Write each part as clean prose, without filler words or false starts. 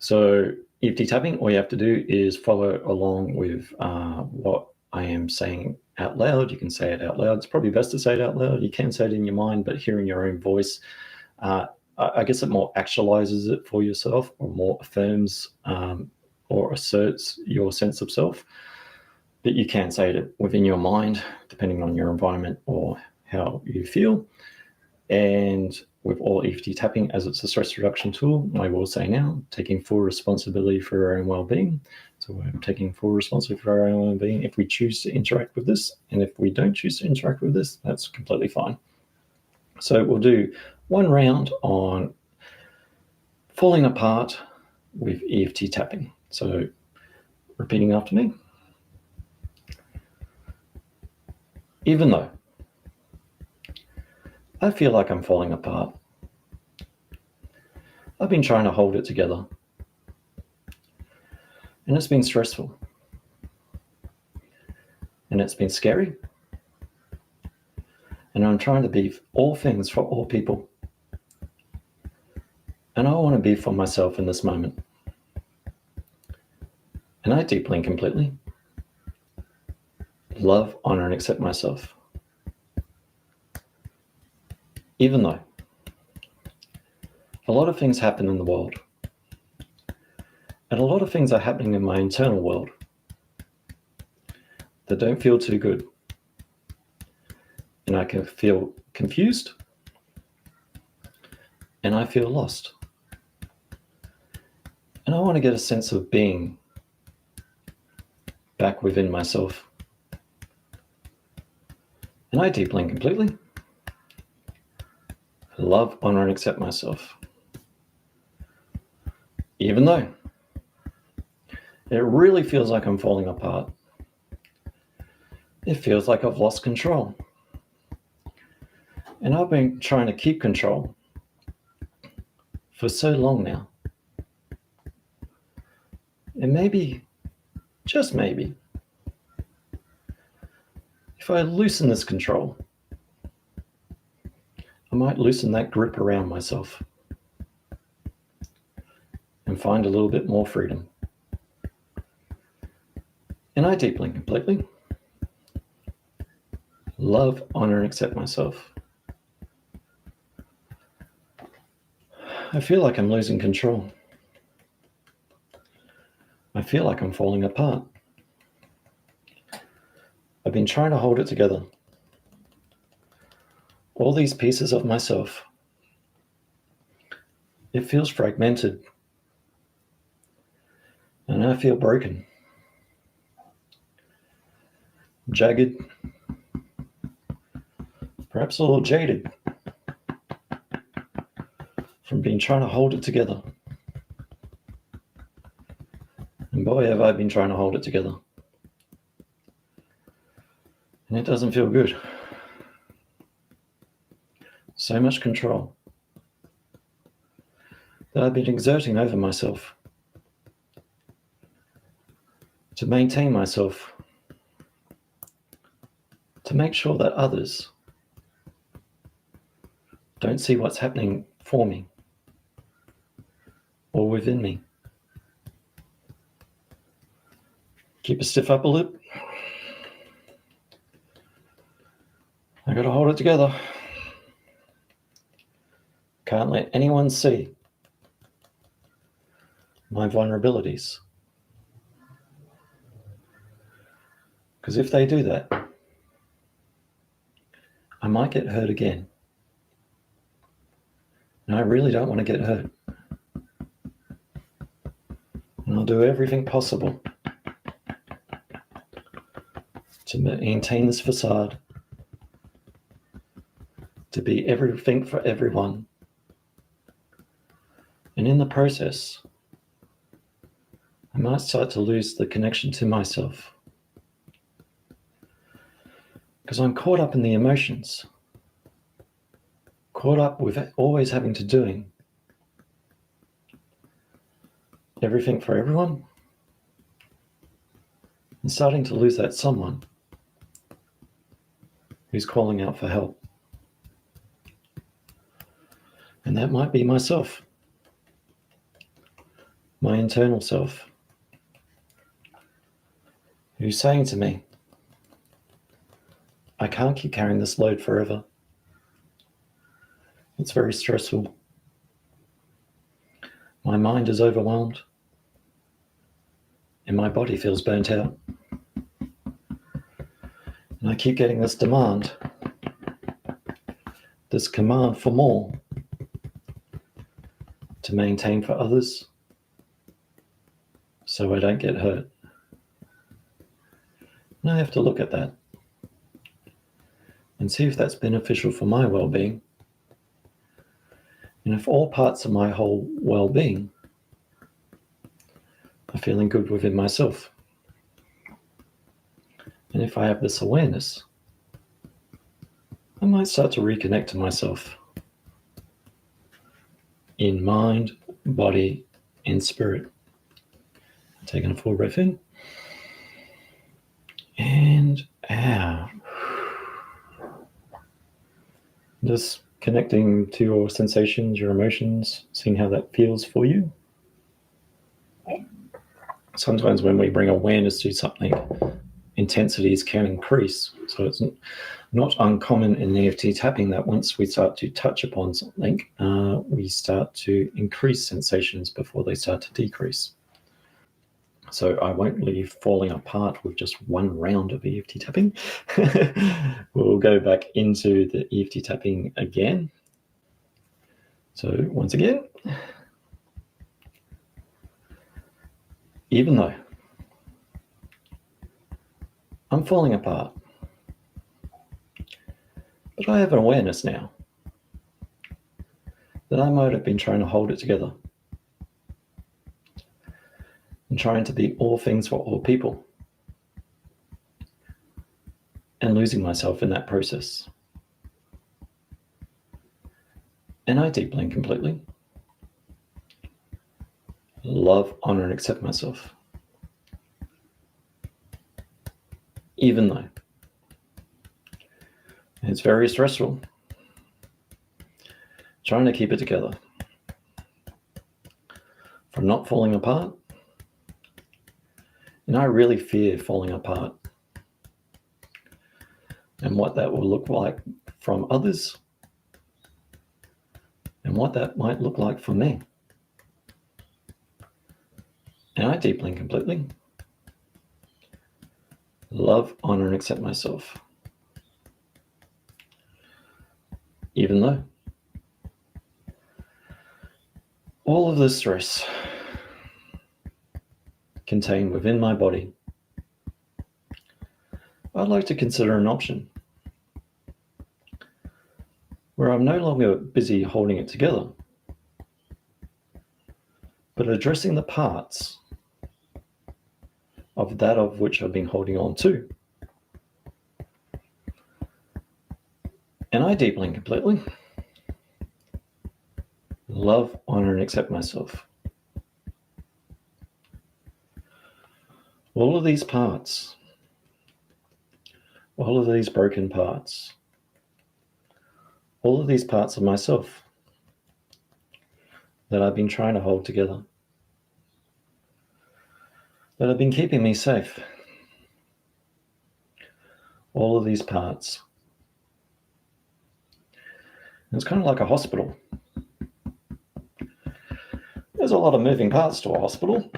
So EFT tapping, all you have to do is follow along with what I am saying out loud. You can say it out loud. It's probably best to say it out loud. You can say it in your mind, but hearing your own voice, I guess it more actualizes it for yourself, or more affirms or asserts your sense of self. But you can say it within your mind, depending on your environment or how you feel. And with all EFT tapping, as it's a stress reduction tool, I will say now, taking full responsibility for our own well-being. So we're taking full responsibility for our own well-being if we choose to interact with this. And if we don't choose to interact with this, that's completely fine. So we'll do one round on falling apart with EFT tapping. So repeating after me. Even though I feel like I'm falling apart, I've been trying to hold it together, and it's been stressful, and it's been scary, and I'm trying to be all things for all people, and I want to be for myself in this moment, and I deeply and completely love, honor, and accept myself. Even though a lot of things happen in the world, and a lot of things are happening in my internal world that don't feel too good, and I can feel confused, and I feel lost, and I want to get a sense of being back within myself, and I deeply and completely love, honor, and accept myself. Even though it really feels like I'm falling apart, it feels like I've lost control, and I've been trying to keep control for so long now. And maybe, just maybe, if I loosen this control, I might loosen that grip around myself and find a little bit more freedom. And I deeply and completely love, honor, and accept myself. I feel like I'm losing control. I feel like I'm falling apart. I've been trying to hold it together. All these pieces of myself, it feels fragmented, and I feel broken, jagged, perhaps a little jaded from being trying to hold it together. And boy, have I been trying to hold it together. And it doesn't feel good. So much control that I've been exerting over myself to maintain myself, to make sure that others don't see what's happening for me or within me. Keep a stiff upper lip. I gotta hold it together. Can't let anyone see my vulnerabilities. Because if they do that, I might get hurt again. And I really don't want to get hurt. And I'll do everything possible to maintain this facade, to be everything for everyone. And in the process, I might start to lose the connection to myself, because I'm caught up in the emotions, caught up with always having to doing everything for everyone, and starting to lose that someone who's calling out for help. And that might be myself. my internal self, who's saying to me, I can't keep carrying this load forever. It's very stressful. My mind is overwhelmed, and my body feels burnt out. And I keep getting this demand, this command for more, to maintain for others, so I don't get hurt. And I have to look at that and see if that's beneficial for my well-being, and if all parts of my whole well-being are feeling good within myself. And if I have this awareness, I might start to reconnect to myself in mind, body, and spirit. Taking a full breath in and out. Just connecting to your sensations, your emotions, seeing how that feels for you. Sometimes when we bring awareness to something, intensities can increase. So it's not uncommon in EFT tapping that once we start to touch upon something, we start to increase sensations before they start to decrease. So I won't leave falling apart with just one round of EFT tapping. We'll go back into the EFT tapping again. So once again, even though I'm falling apart, but I have an awareness now that I might have been trying to hold it together and trying to be all things for all people and losing myself in that process. And I deeply and completely love, honor, and accept myself, even though it's very stressful trying to keep it together, from not falling apart. And I really fear falling apart and what that will look like from others and what that might look like for me. And I deeply and completely love, honor, and accept myself, even though all of the stress contained within my body, I'd like to consider an option where I'm no longer busy holding it together, but addressing the parts of that of which I've been holding on to. And I deeply and completely love, honor, and accept myself. All of these parts, all of these broken parts, all of these parts of myself that I've been trying to hold together, that have been keeping me safe, all of these parts. It's kind of like a hospital. There's a lot of moving parts to a hospital.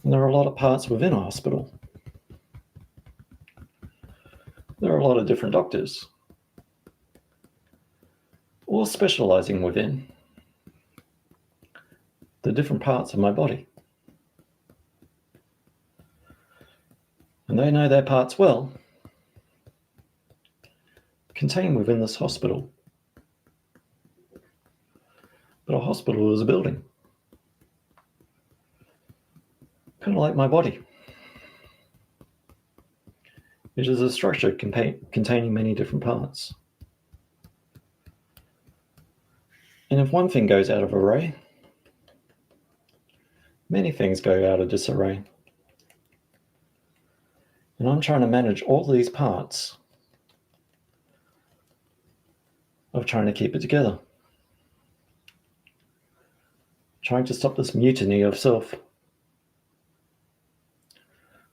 And there are a lot of parts within a hospital. There are a lot of different doctors, all specializing within the different parts of my body. And they know their parts well, contained within this hospital. But a hospital is a building, kind of like my body. It is a structure containing many different parts. And if one thing goes out of array, many things go out of disarray. And I'm trying to manage all these parts of trying to keep it together. trying to stop this mutiny of self,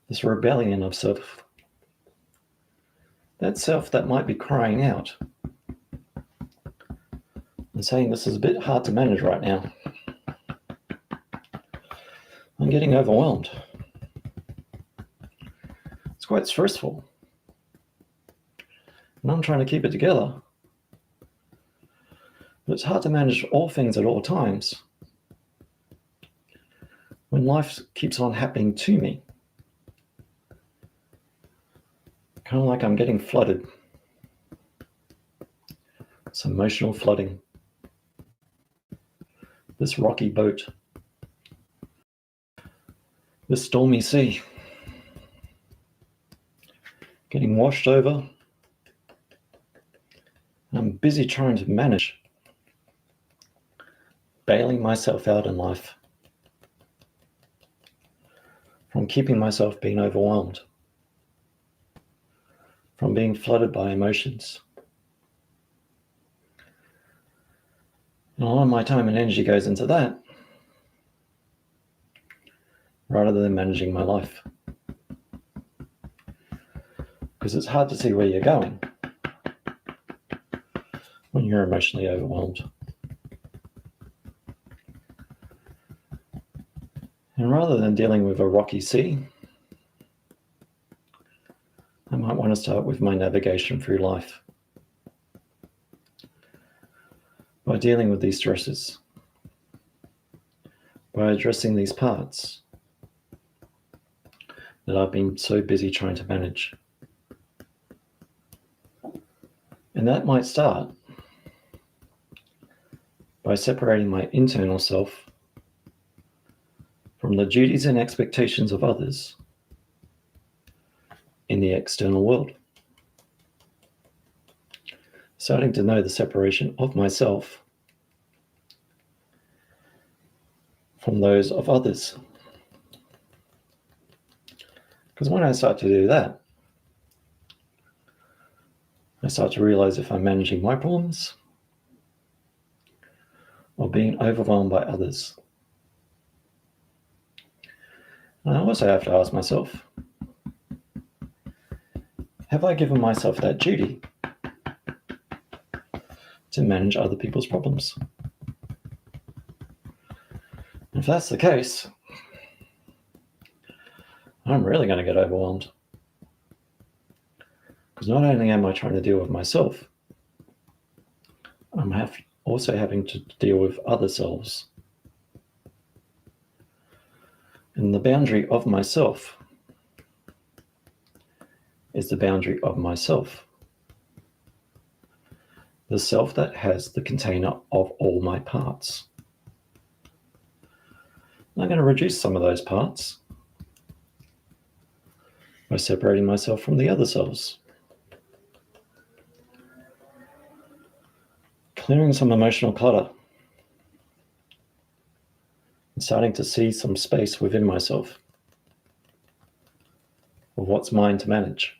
this rebellion of self, that self that might be crying out and saying, this is a bit hard to manage right now. I'm getting overwhelmed. It's quite stressful. And I'm trying to keep it together. But it's hard to manage all things at all times when life keeps on happening to me. Kind of like I'm getting flooded. It's emotional flooding. This rocky boat. This stormy sea. Getting washed over. I'm busy trying to manage. Bailing myself out in life. From keeping myself being overwhelmed. From being flooded by emotions. And a lot of my time and energy goes into that rather than managing my life. Because it's hard to see where you're going when you're emotionally overwhelmed. And rather than dealing with a rocky sea, I might want to start with my navigation through life. By dealing with these stresses. By addressing these parts that I've been so busy trying to manage. And that might start by separating my internal self from the duties and expectations of others in the external world. Starting to know the separation of myself from those of others. Because when I start to do that, I start to realize if I'm managing my problems or being overwhelmed by others. And I also have to ask myself, have I given myself that duty to manage other people's problems? If that's the case, I'm really going to get overwhelmed. Because not only am I trying to deal with myself, I'm also having to deal with other selves. And the boundary of myself is the boundary of myself. The self that has the container of all my parts. And I'm going to reduce some of those parts by separating myself from the other selves. Clearing some emotional clutter. And starting to see some space within myself of what's mine to manage.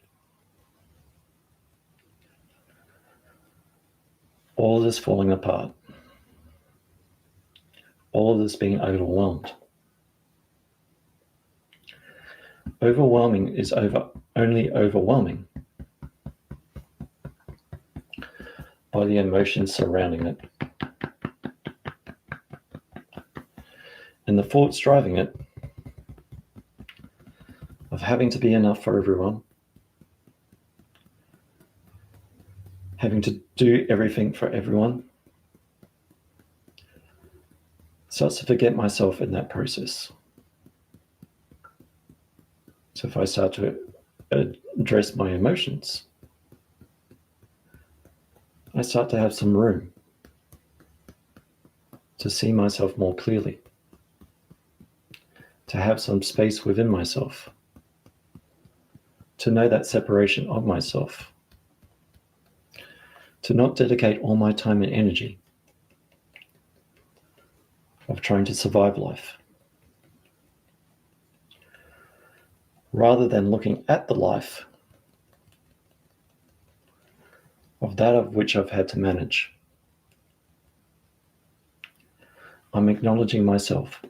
All of this falling apart. All of this being overwhelmed. Overwhelming is only overwhelming by the emotions surrounding it. And the thoughts driving it of having to be enough for everyone, having to do everything for everyone, starts to forget myself in that process. So if I start to address my emotions, I start to have some room to see myself more clearly, to have some space within myself, to know that separation of myself, to not dedicate all my time and energy of trying to survive life, rather than looking at the life of that of which I've had to manage. I'm acknowledging myself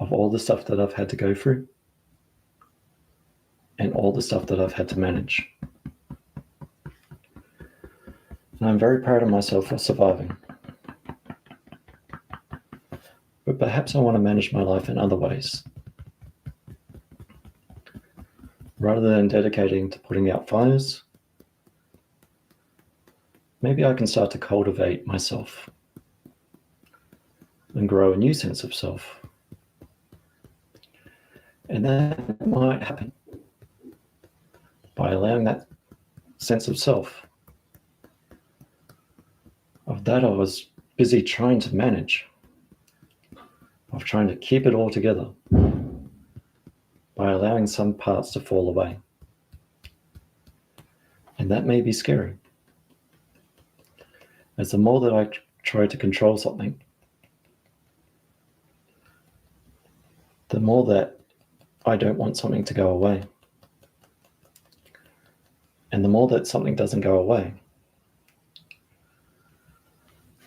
of all the stuff that I've had to go through and all the stuff that I've had to manage. And I'm very proud of myself for surviving. But perhaps I want to manage my life in other ways. Rather than dedicating to putting out fires, maybe I can start to cultivate myself and grow a new sense of self. And that might happen by allowing that sense of self, of that I was busy trying to manage, of trying to keep it all together, by allowing some parts to fall away. And that may be scary. As the more that I try to control something, the more that I don't want something to go away. And the more that something doesn't go away,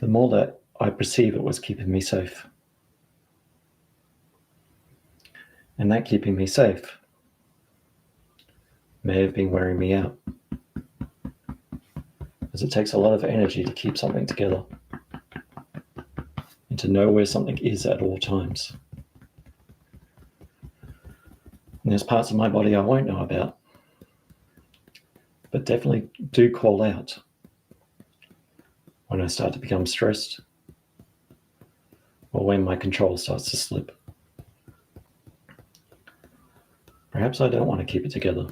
the more that I perceive it was keeping me safe. And that keeping me safe may have been wearing me out, as it takes a lot of energy to keep something together and to know where something is at all times. And there's parts of my body I won't know about, but definitely do call out when I start to become stressed or when my control starts to slip. Perhaps I don't want to keep it together.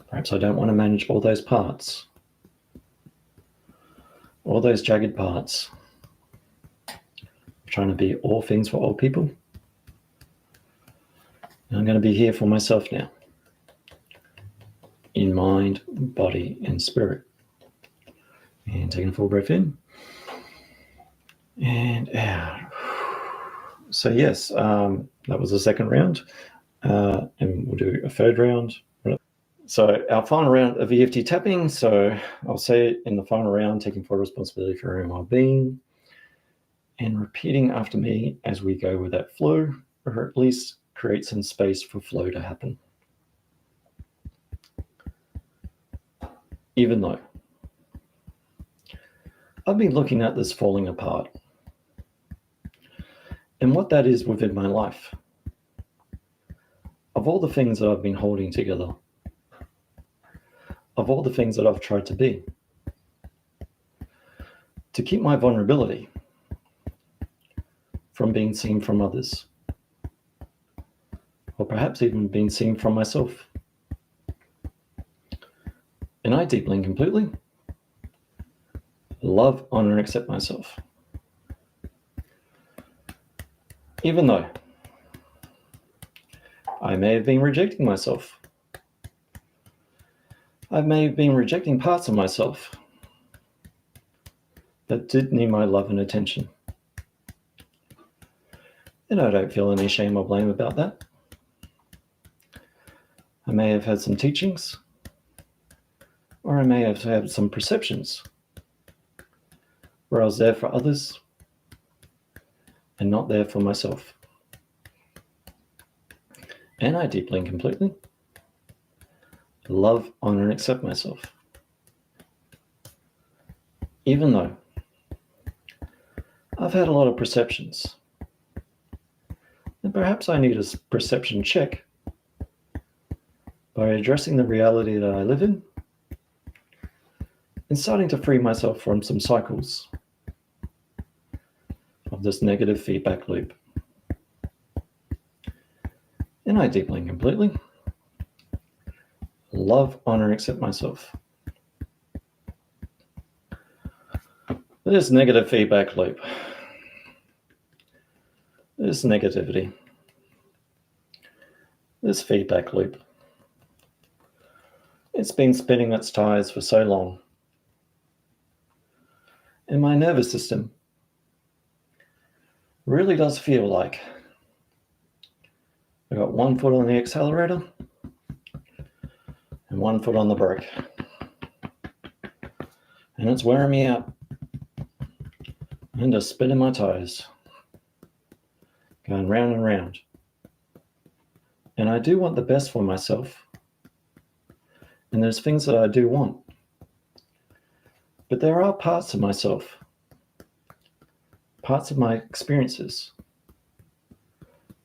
Perhaps I don't want to manage all those parts, all those jagged parts, trying to be all things for all people. And I'm going to be here for myself now, in mind, body, and spirit. And taking a full breath in and out. So yes, that was the second round, and we'll do a third round. So our final round of EFT tapping. So I'll say it in the final round, taking full responsibility for your own well-being and repeating after me as we go with that flow, or at least create some space for flow to happen. Even though I've been looking at this falling apart and what that is within my life. Of all the things that I've been holding together, of all the things that I've tried to be, to keep my vulnerability from being seen from others, or perhaps even being seen from myself. And I deeply and completely love, honor, and accept myself. Even though I may have been rejecting myself. I may have been rejecting parts of myself that did need my love and attention. And I don't feel any shame or blame about that. I may have had some teachings, or I may have had some perceptions where I was there for others and not there for myself. And I deeply and completely love, honor, and accept myself. Even though I've had a lot of perceptions, and perhaps I need a perception check by addressing the reality that I live in and starting to free myself from some cycles of this negative feedback loop. And I deeply and completely love, honor, and accept myself. This negative feedback loop, this negativity, this feedback loop, it's been spinning its tires for so long. And my nervous system really does feel like I got one foot on the accelerator and one foot on the brake. And it's wearing me out. And just spinning my toes, going round and round. And I do want the best for myself. And there's things that I do want. But there are parts of myself, parts of my experiences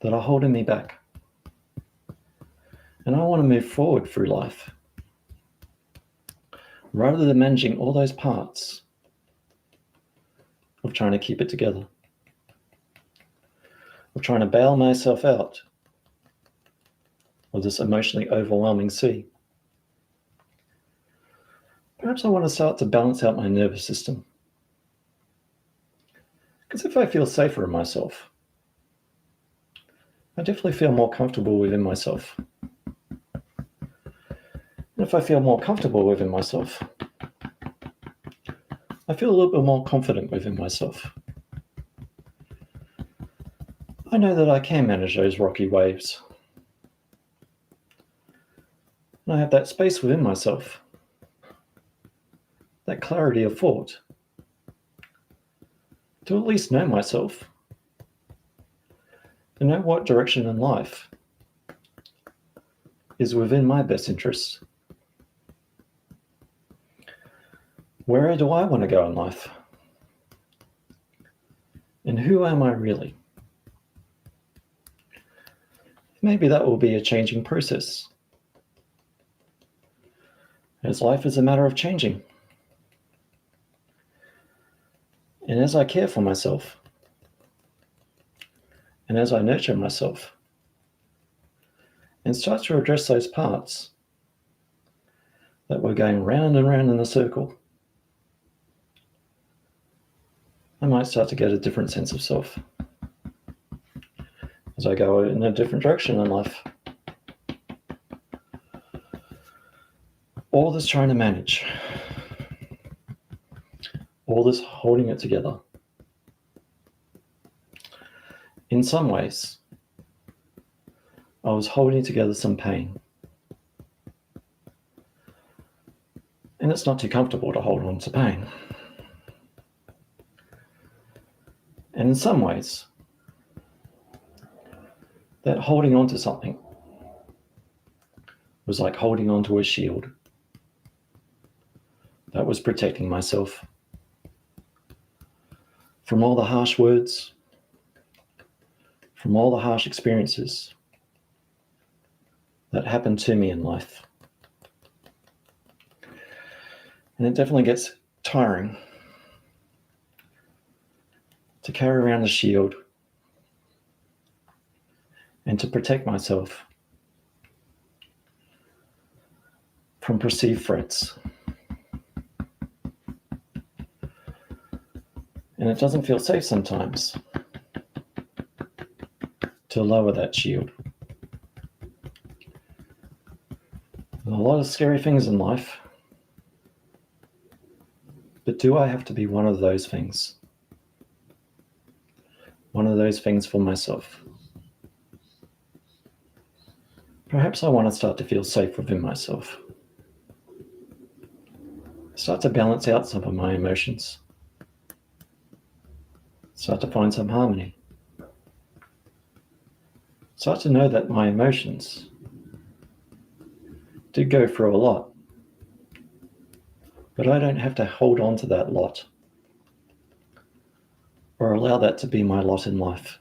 that are holding me back. And I want to move forward through life. Rather than managing all those parts of trying to keep it together, of trying to bail myself out of this emotionally overwhelming sea. Perhaps I want to start to balance out my nervous system. Because if I feel safer in myself, I definitely feel more comfortable within myself. And if I feel more comfortable within myself, I feel a little bit more confident within myself. I know that I can manage those rocky waves. And I have that space within myself, that clarity of thought, to at least know myself, and know what direction in life is within my best interests. Where do I want to go in life? And who am I really? Maybe that will be a changing process, as life is a matter of changing. And as I care for myself, and as I nurture myself, and start to address those parts that were going round and round in a circle, I might start to get a different sense of self as I go in a different direction in life. All this trying to manage, all this holding it together. In some ways, I was holding together some pain. And it's not too comfortable to hold on to pain. And in some ways, that holding on to something was like holding on to a shield that was protecting myself from all the harsh words, from all the harsh experiences that happened to me in life. And it definitely gets tiring to carry around a shield and to protect myself from perceived threats. And it doesn't feel safe sometimes to lower that shield. There's a lot of scary things in life, but do I have to be one of those things? One of those things for myself? Perhaps I want to start to feel safe within myself. Start to balance out some of my emotions. Start to find some harmony. Start to know that my emotions do go through a lot, but I don't have to hold on to that lot or allow that to be my lot in life.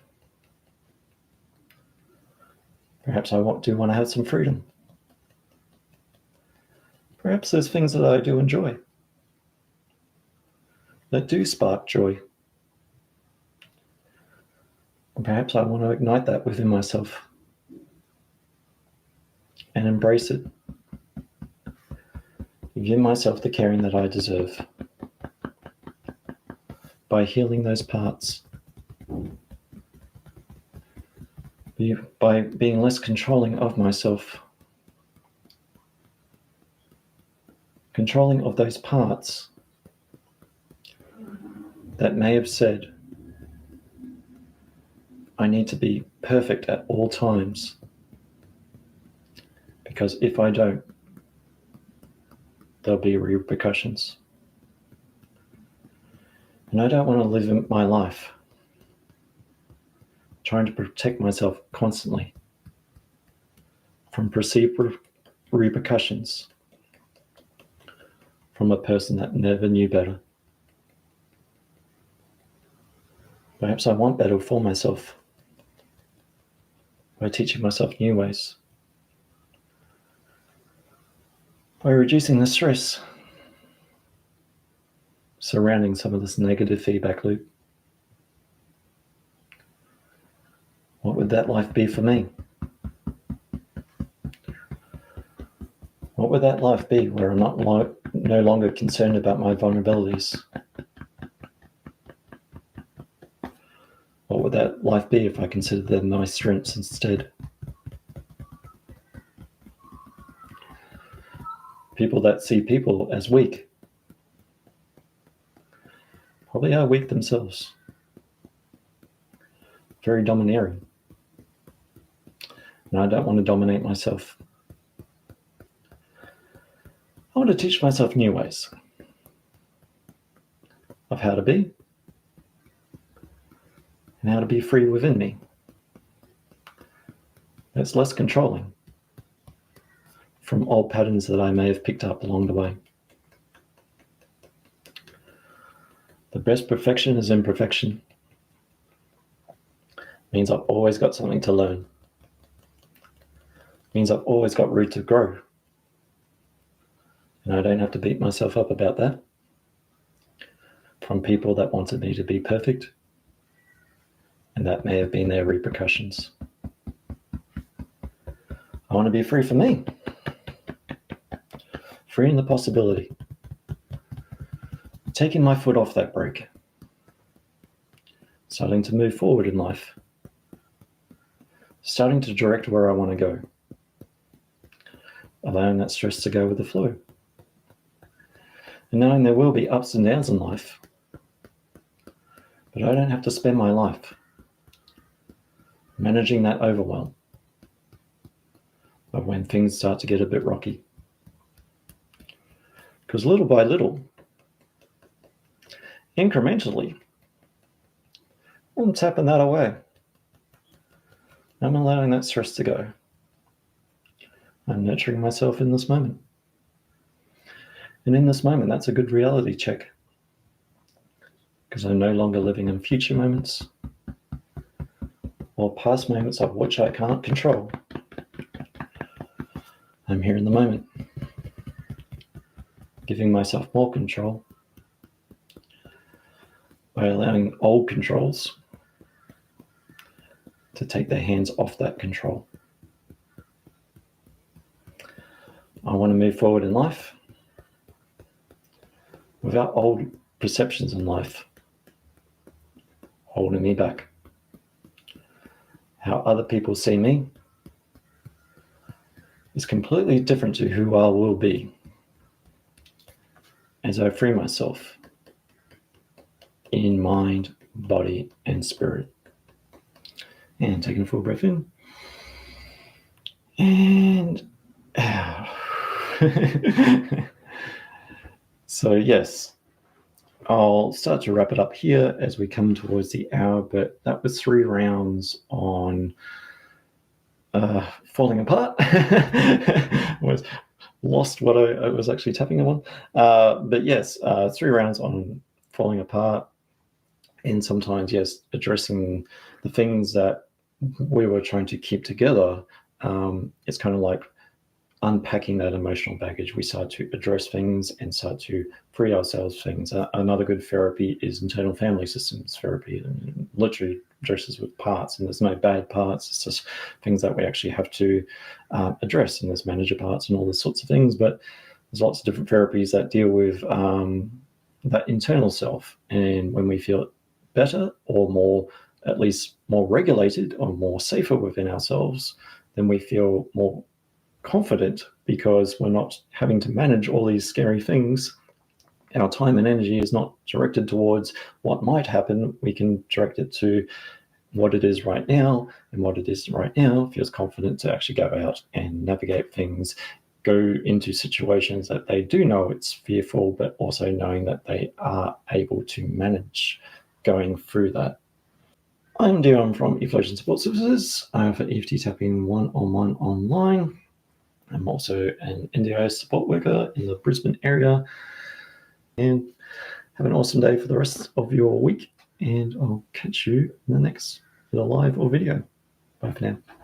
Perhaps I do want to have some freedom. Perhaps there's things that I do enjoy that do spark joy. And perhaps I want to ignite that within myself and embrace it. Give myself the caring that I deserve by healing those parts, by being less controlling of myself, controlling of those parts that may have said, I need to be perfect at all times, because if I don't, there'll be repercussions. And I don't want to live my life trying to protect myself constantly from perceived repercussions from a person that never knew better. Perhaps I want better for myself by teaching myself new ways, by reducing the stress surrounding some of this negative feedback loop. What would that life be for me? What would that life be where I'm no longer concerned about my vulnerabilities? What would that life be if I considered them my strengths instead? People that see people as weak probably are weak themselves, very domineering. And I don't want to dominate myself. I want to teach myself new ways of how to be and how to be free within me. That's less controlling from old patterns that I may have picked up along the way. The best perfection is imperfection. Means I've always got something to learn. Means I've always got room to grow. And I don't have to beat myself up about that from people that wanted me to be perfect. And that may have been their repercussions. I want to be free for me. Free in the possibility. Taking my foot off that brake. Starting to move forward in life. Starting to direct where I want to go. Allowing that stress to go with the flow. And knowing there will be ups and downs in life. But I don't have to spend my life managing that overwhelm of when things start to get a bit rocky. Because little by little, incrementally, I'm tapping that away. I'm allowing that stress to go. I'm nurturing myself in this moment. And in this moment, that's a good reality check. Because I'm no longer living in future moments or past moments of which I can't control. I'm here in the moment, giving myself more control by allowing old controls to take their hands off that control. I want to move forward in life without old perceptions in life holding me back. How other people see me is completely different to who I will be as I free myself in mind, body, and spirit. And taking a full breath in and out. So yes, I'll start to wrap it up here as we come towards the hour, but that was 3 rounds on falling apart. Was lost what I was actually tapping on. But yes, 3 rounds on falling apart, and sometimes, yes, addressing the things that we were trying to keep together. It's kind of like unpacking that emotional baggage. We start to address things and start to free ourselves things. Another good therapy is internal family systems therapy, and literally addresses with parts, and there's no bad parts. It's just things that we actually have to address, and there's manager parts and all those sorts of things. But there's lots of different therapies that deal with that internal self, and when we feel better or more, at least more regulated or more safer within ourselves, then we feel more confident because we're not having to manage all these scary things. Our time and energy is not directed towards what might happen. We can direct it to what it is right now, and what it is right now feels confident to actually go out and navigate things go into situations that they do know it's fearful, but also knowing that they are able to manage going through that. I'm Dion from Eflowtion Support Services for EFT Tapping one-on-one online. I'm also an NDIS support worker in the Brisbane area. And have an awesome day for the rest of your week. And I'll catch you in the next live or video. Bye for now.